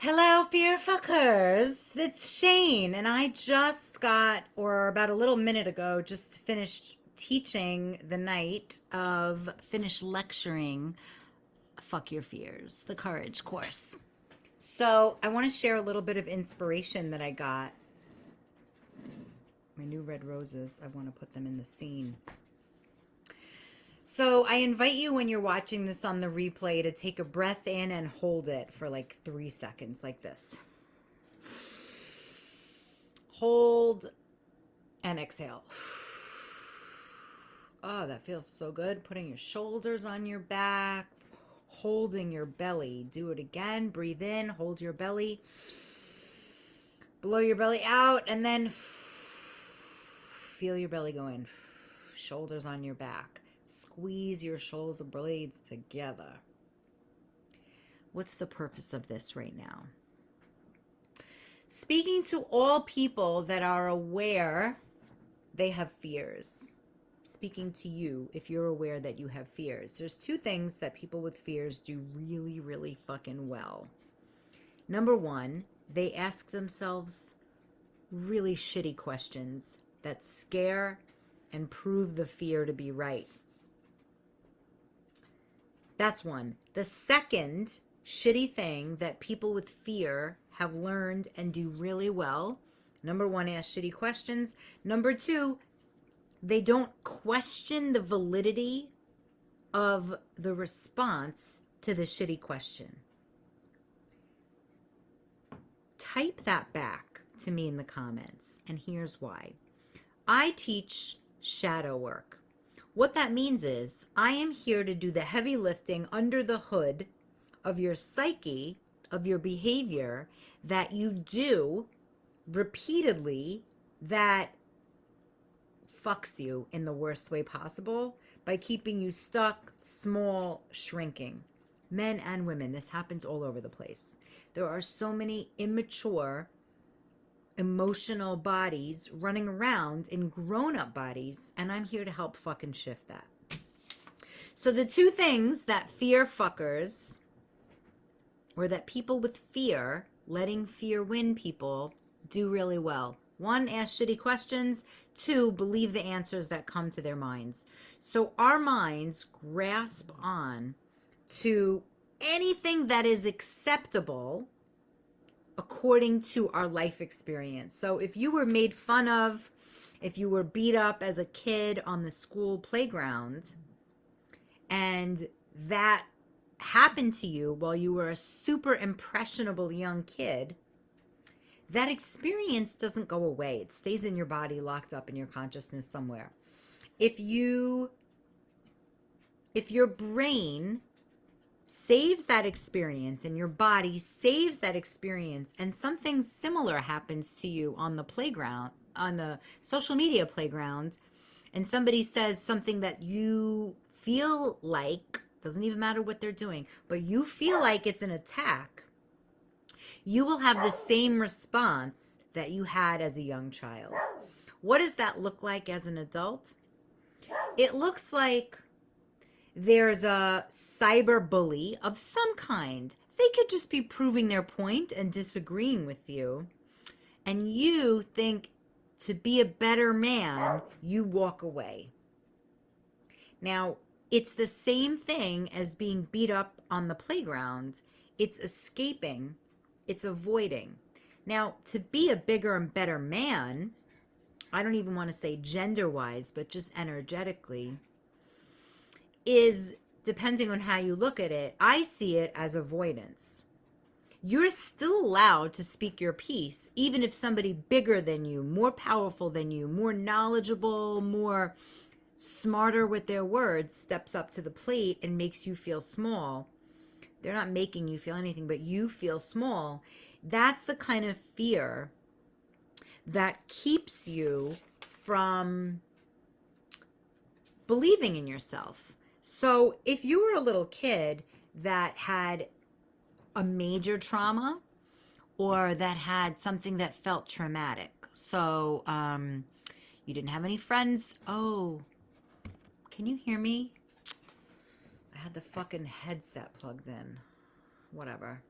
Hello, fear fuckers. It's Shane, and I just got, or about a little minute ago, just finished teaching the night of finished lecturing Fuck Your Fears, the Courage course. So, I want to share a little bit of inspiration that I got. My new red roses, I want to put them in the scene. So, I invite you when you're watching this on the replay to take a breath in and hold it for like 3 seconds, like this. Hold and exhale. Oh, that feels so good. Putting your shoulders on your back, holding your belly. Do it again. Breathe in, hold your belly. Blow your belly out, and then feel your belly go in. Shoulders on your back. Squeeze your shoulder blades together. What's the purpose of this right now? Speaking to all people that are aware they have fears. Speaking to you if you're aware that you have fears. There's two things that people with fears do really, really fucking well. Number one, they ask themselves really shitty questions that scare and prove the fear to be right. That's one. The second shitty thing that people with fear have learned and do really well, number one, ask shitty questions. Number two, they don't question the validity of the response to the shitty question. Type that back to me in the comments, and here's why. I teach shadow work. What that means is I am here to do the heavy lifting under the hood of your psyche, of your behavior that you do repeatedly that fucks you in the worst way possible by keeping you stuck, small, shrinking. Men and women, this happens all over the place. There are so many immature, emotional bodies running around in grown-up bodies, and I'm here to help fucking shift that. So the two things that fear fuckers, or that people with fear, letting fear win people, do really well. One, ask shitty questions. Two, believe the answers that come to their minds. So our minds grasp on to anything that is acceptable according to our life experience. So if you were made fun of, if you were beat up as a kid on the school playground, and that happened to you while you were a super impressionable young kid, that experience doesn't go away. It stays in your body, locked up in your consciousness somewhere. If your brain saves that experience and your body saves that experience, and something similar happens to you on the playground, on the social media playground, and somebody says something that you feel like, doesn't even matter what they're doing, but you feel like it's an attack, you will have the same response that you had as a young child. What does that look like as an adult? It looks like there's a cyber bully of some kind. They could just be proving their point and disagreeing with you. And you think to be a better man, you walk away. Now, it's the same thing as being beat up on the playground. It's escaping. It's avoiding. Now, to be a bigger and better man, I don't even want to say gender-wise, but just energetically, is, depending on how you look at it, I see it as avoidance. You're still allowed to speak your piece, even if somebody bigger than you, more powerful than you, more knowledgeable, more smarter with their words, steps up to the plate and makes you feel small. They're not making you feel anything, but you feel small. That's the kind of fear that keeps you from believing in yourself. So if you were a little kid that had a major trauma, or that had something that felt traumatic, so you didn't have any friends. Oh, can you hear me? I had the fucking headset plugged in. Whatever.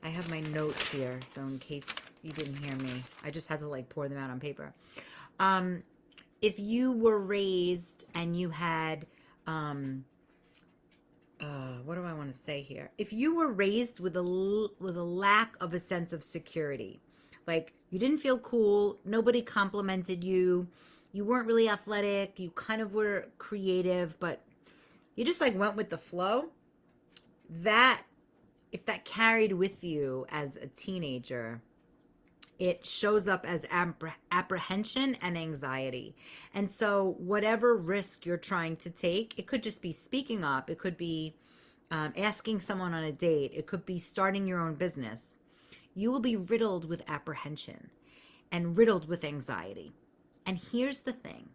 I have my notes here, so in case you didn't hear me, I just had to like pour them out on paper. If you were raised and you had, what do I want to say here? If you were raised with a lack of a sense of security, like you didn't feel cool, nobody complimented you, you weren't really athletic, you kind of were creative, but you just like went with the flow, that if that carried with you as a teenager, it shows up as apprehension and anxiety. And so, whatever risk you're trying to take, it could just be speaking up, it could be asking someone on a date, it could be starting your own business. You will be riddled with apprehension and riddled with anxiety. And here's the thing,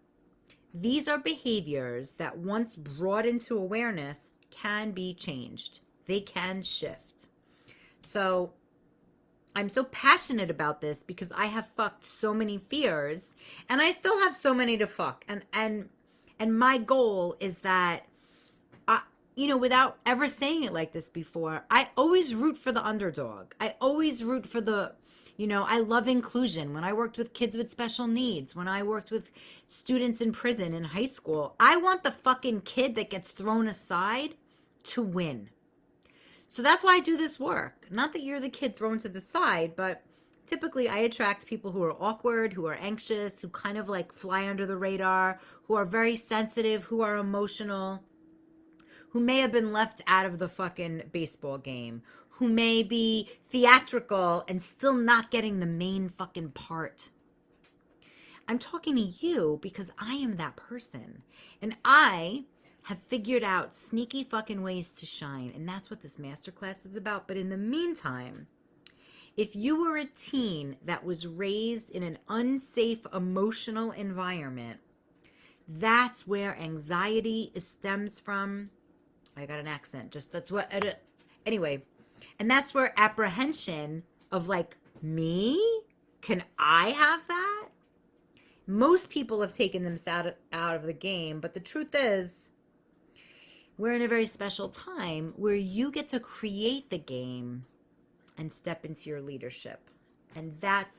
these are behaviors that, once brought into awareness, can be changed, they can shift. So, I'm so passionate about this because I have fucked so many fears and I still have so many to fuck. And my goal is that without ever saying it like this before, I always root for the underdog. I always root for I love inclusion. When I worked with kids with special needs, when I worked with students in prison, in high school, I want the fucking kid that gets thrown aside to win. So that's why I do this work. Not that you're the kid thrown to the side, but typically I attract people who are awkward, who are anxious, who kind of like fly under the radar, who are very sensitive, who are emotional, who may have been left out of the fucking baseball game, who may be theatrical and still not getting the main fucking part. I'm talking to you because I am that person. And I have figured out sneaky fucking ways to shine. And that's what this masterclass is about. But in the meantime, if you were a teen that was raised in an unsafe emotional environment, that's where anxiety stems from. I got an accent. Just that's what. Anyway, and that's where apprehension of like, me? Can I have that? Most people have taken them out of the game. But the truth is, we're in a very special time where you get to create the game and step into your leadership. And that's,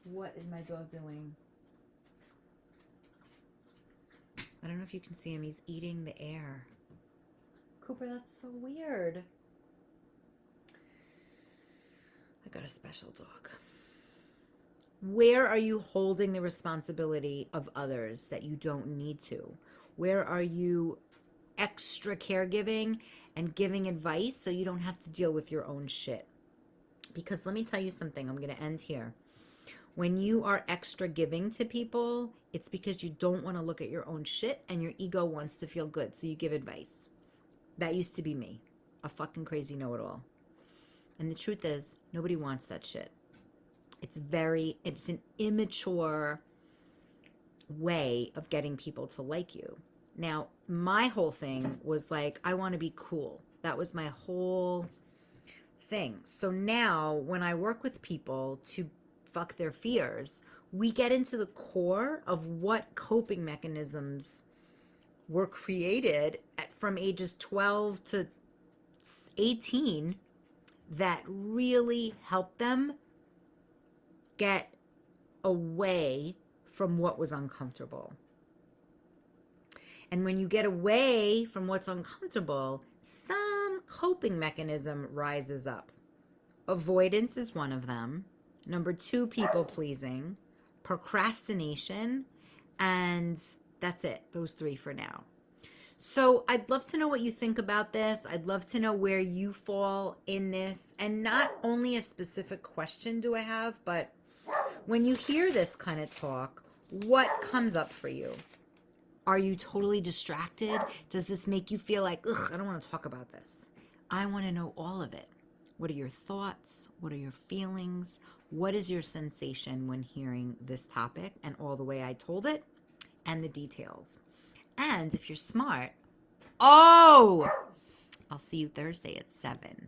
what is my dog doing? I don't know if you can see him. He's eating the air. Cooper, that's so weird. I got a special dog. Where are you holding the responsibility of others that you don't need to? Where are you extra caregiving and giving advice so you don't have to deal with your own shit? Because let me tell you something, I'm going to end here. When you are extra giving to people, it's because you don't want to look at your own shit and your ego wants to feel good, so you give advice. That used to be me, a fucking crazy know-it-all. And the truth is, nobody wants that shit. It's an immature way of getting people to like you. Now, my whole thing was like, I want to be cool. That was my whole thing. So now when I work with people to fuck their fears, we get into the core of what coping mechanisms were created from ages 12 to 18 that really help them get away from what was uncomfortable. And when you get away from what's uncomfortable, some coping mechanism rises up. Avoidance is one of them. Number 2, people pleasing, procrastination, and that's it. Those 3 for now. So I'd love to know what you think about this. I'd love to know where you fall in this. And not only a specific question do I have, but when you hear this kind of talk, what comes up for you? Are you totally distracted? Does this make you feel like, ugh, I don't want to talk about this? I want to know all of it. What are your thoughts? What are your feelings? What is your sensation when hearing this topic and all the way I told it and the details? And if you're smart, I'll see you Thursday at 7.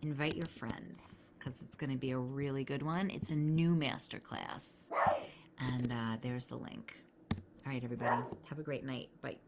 Invite your friends because it's going to be a really good one. It's a new masterclass. And there's the link. All right, everybody. Have a great night. Bye.